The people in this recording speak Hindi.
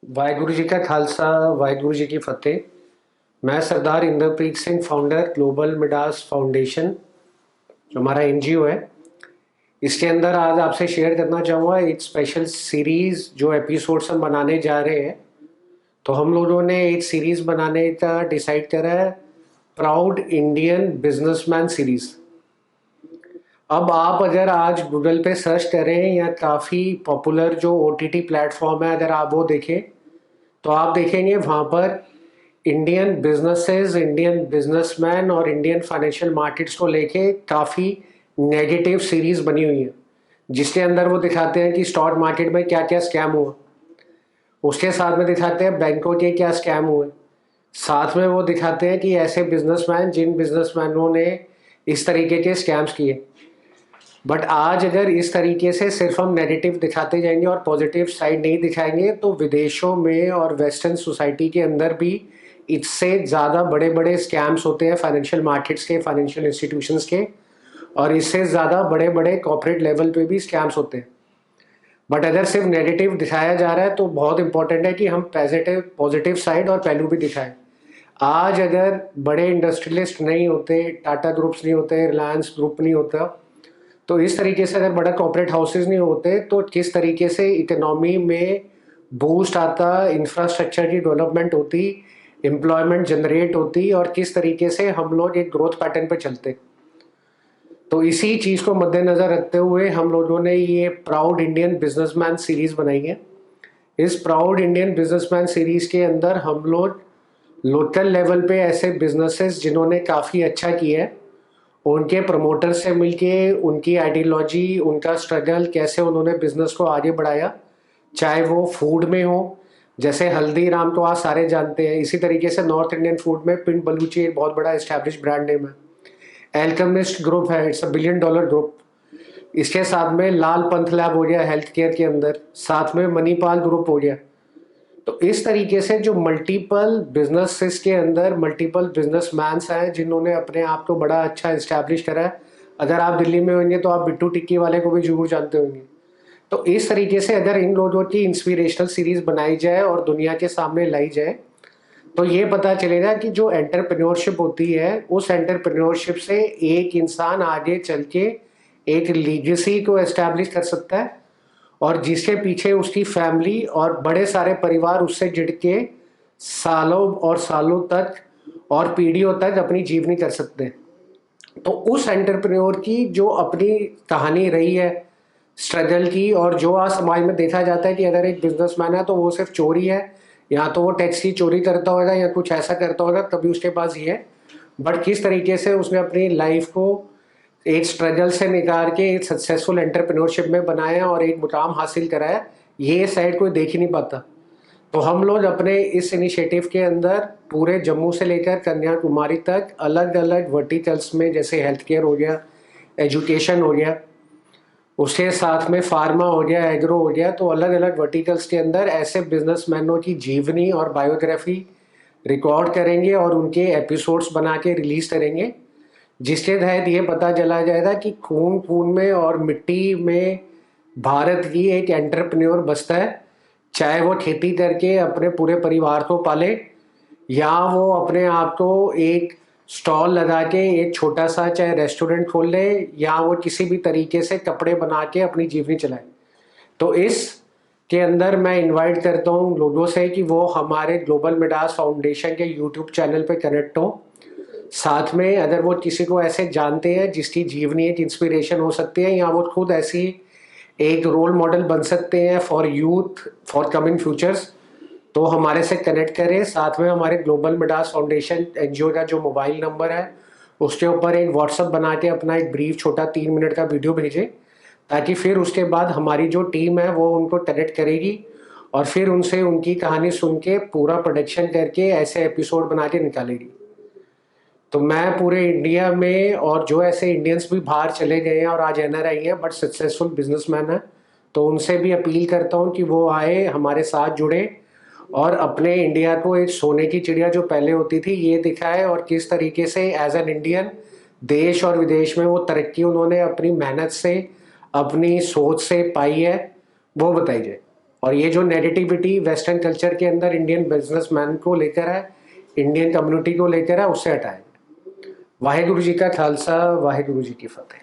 वाहिगुरु जी का खालसा, वाहिगुरु जी की फतेह। मैं Sardar Inderpreet Singh, founder global Midas foundation, जो हमारा एनजीओ है। इसके अंदर आज आपसे शेयर करना चाहूँगा एक स्पेशल सीरीज जो एपिसोड्स हम बनाने जा रहे हैं। तो हम लोगों ने एक सीरीज बनाने का डिसाइड करा है, प्राउड इंडियन बिजनेसमैन सीरीज। अब आप अगर आज गूगल पे सर्च करें या काफ़ी पॉपुलर जो ओटीटी प्लेटफॉर्म है, अगर आप वो देखें तो आप देखेंगे वहाँ पर इंडियन बिजनेसेस, इंडियन बिजनेसमैन और इंडियन फाइनेंशियल मार्केट्स को लेके काफ़ी नेगेटिव सीरीज बनी हुई है, जिसके अंदर वो दिखाते हैं कि स्टॉक मार्केट में क्या क्या स्कैम हुआ। उसके साथ में दिखाते हैं बैंकों के क्या स्कैम हुए। साथ में वो दिखाते हैं कि ऐसे बिजनेसमैन जिन बिजनेसमैनों ने इस तरीके के स्कैम्स किए। बट आज अगर इस तरीके से सिर्फ हम नेगेटिव दिखाते जाएंगे और पॉजिटिव साइड नहीं दिखाएंगे तो विदेशों में और वेस्टर्न सोसाइटी के अंदर भी इससे ज़्यादा बड़े बड़े स्कैम्स होते हैं फाइनेंशियल मार्केट्स के, फाइनेंशियल इंस्टीट्यूशंस के। और इससे ज़्यादा बड़े बड़े कॉर्पोरेट लेवल पे भी स्कैम्स होते हैं। बट अगर सिर्फ नेगेटिव दिखाया जा रहा है तो बहुत इंपॉर्टेंट है कि हम पॉजिटिव पॉजिटिव साइड और पहलू भी दिखाएं। आज अगर बड़े इंडस्ट्रियलिस्ट नहीं होते, टाटा ग्रुप्स नहीं होते, रिलायंस ग्रुप नहीं होता, तो इस तरीके से अगर बड़ा कॉर्पोरेट हाउसेज नहीं होते तो किस तरीके से इकोनॉमी में बूस्ट आता, इंफ्रास्ट्रक्चर की डेवलपमेंट होती, एम्प्लॉयमेंट जनरेट होती और किस तरीके से हम लोग एक ग्रोथ पैटर्न पे चलते। तो इसी चीज़ को मद्देनज़र रखते हुए हम लोगों ने ये प्राउड इंडियन बिजनेसमैन सीरीज़ बनाई है। इस प्राउड इंडियन बिजनेसमैन सीरीज़ के अंदर हम लोग लोकल लेवल पे ऐसे बिजनेसेस जिन्होंने काफ़ी अच्छा किया है, उनके प्रमोटर से मिलके उनकी आइडियोलॉजी, उनका स्ट्रगल, कैसे उन्होंने बिजनेस को आगे बढ़ाया, चाहे वो फूड में हो, जैसे हल्दीराम तो आप सारे जानते हैं। इसी तरीके से नॉर्थ इंडियन फूड में पिंड बलूची एक बहुत बड़ा एस्टैब्लिश ब्रांड नेम है। एल्केमिस्ट ग्रुप है, इट्स $1 बिलियन ग्रुप। इसके साथ में लाल पंथ लैब हो गया हेल्थ केयर के अंदर, साथ में मणिपाल ग्रुप हो गया। तो इस तरीके से जो मल्टीपल बिजनेसेस के अंदर मल्टीपल बिजनेसमैन्स हैं जिन्होंने अपने आप को बड़ा अच्छा इस्टेब्लिश करा है। अगर आप दिल्ली में होंगे तो आप बिट्टू टिक्की वाले को भी जरूर जानते होंगे। तो इस तरीके से अगर इन लोगों की इंस्पिरेशनल सीरीज बनाई जाए और दुनिया के सामने लाई जाए तो ये पता चलेगा कि जो एंटरप्रेन्योरशिप होती है, उस एंटरप्रेन्योरशिप से एक इंसान आगे चल के एक लीगेसी को एस्टैब्लिश कर सकता है और जिसके पीछे उसकी फैमिली और बड़े सारे परिवार उससे जुड़ के सालों और सालों तक और पीढ़ियों तक अपनी जीवनी कर सकते हैं। तो उस एंटरप्रेन्योर की जो अपनी कहानी रही है स्ट्रगल की, और जो आज समाज में देखा जाता है कि अगर एक बिजनेसमैन है तो वो सिर्फ चोरी है, या तो वो टैक्स की चोरी करता होगा या कुछ ऐसा करता होगा तभी उसके पास ये है। बट किस तरीके से उसने अपनी लाइफ को एक स्ट्रगल से निकाल के एक सक्सेसफुल एंटरप्रेन्योरशिप में बनाया और एक मुकाम हासिल कराया, ये साइड कोई देख ही नहीं पाता। तो हम लोग अपने इस इनिशिएटिव के अंदर पूरे जम्मू से लेकर कन्याकुमारी तक अलग अलग वर्टिकल्स में, जैसे हेल्थ केयर हो गया, एजुकेशन हो गया, उसके साथ में फार्मा हो गया, एग्रो हो गया, तो अलग अलग वर्टिकल्स के अंदर ऐसे बिजनेसमैनों की जीवनी और बायोग्राफी रिकॉर्ड करेंगे और उनके एपिसोड्स बना के रिलीज करेंगे, जिसके तहत ये पता चला जाएगा कि खून खून में और मिट्टी में भारत की एक एंटरप्रेन्योर बसता है। चाहे वो खेती करके अपने पूरे परिवार को पाले, या वो अपने आप को एक स्टॉल लगा के एक छोटा सा चाहे रेस्टोरेंट खोल ले, या वो किसी भी तरीके से कपड़े बना के अपनी जीवनी चलाए। तो इस के अंदर मैं इनवाइट करता हूँ लोगों से कि वो हमारे ग्लोबल मिडास फाउंडेशन के यूट्यूब चैनल पे कनेक्ट हो। साथ में अगर वो किसी को ऐसे जानते हैं जिसकी जीवनी एक इंस्पिरेशन हो सकती है, या वो खुद ऐसी एक रोल मॉडल बन सकते हैं for youth, for coming futures, तो हमारे से कनेक्ट करें। साथ में हमारे ग्लोबल मिडास फाउंडेशन एनजीओ का जो मोबाइल नंबर है उसके ऊपर एक व्हाट्सअप बना के अपना एक ब्रीफ छोटा 3 मिनट का वीडियो भेजें, ताकि फिर उसके बाद हमारी जो टीम है वो उनको कनेक्ट करेगी और फिर उनसे उनकी कहानी सुन के पूरा प्रोडक्शन करके ऐसे एपिसोड बना के निकालेगी। तो मैं पूरे इंडिया में, और जो ऐसे इंडियंस भी बाहर चले गए हैं और आज एनआरआई हैं बट सक्सेसफुल बिजनेसमैन हैं, तो उनसे भी अपील करता हूँ कि वो आए, हमारे साथ जुड़े और अपने इंडिया को एक सोने की चिड़िया जो पहले होती थी ये दिखाए, और किस तरीके से एज एन इंडियन देश और विदेश में वो तरक्की उन्होंने अपनी मेहनत से, अपनी सोच से पाई है, वो बताई जाए। और ये जो नेगेटिविटी वेस्टर्न कल्चर के अंदर इंडियन बिजनेसमैन को लेकर है, इंडियन कम्युनिटी को लेकर है, उससे हटाएंगे। वाहेगुरु जी का खालसा, वाहेगुरु जी की फतेह।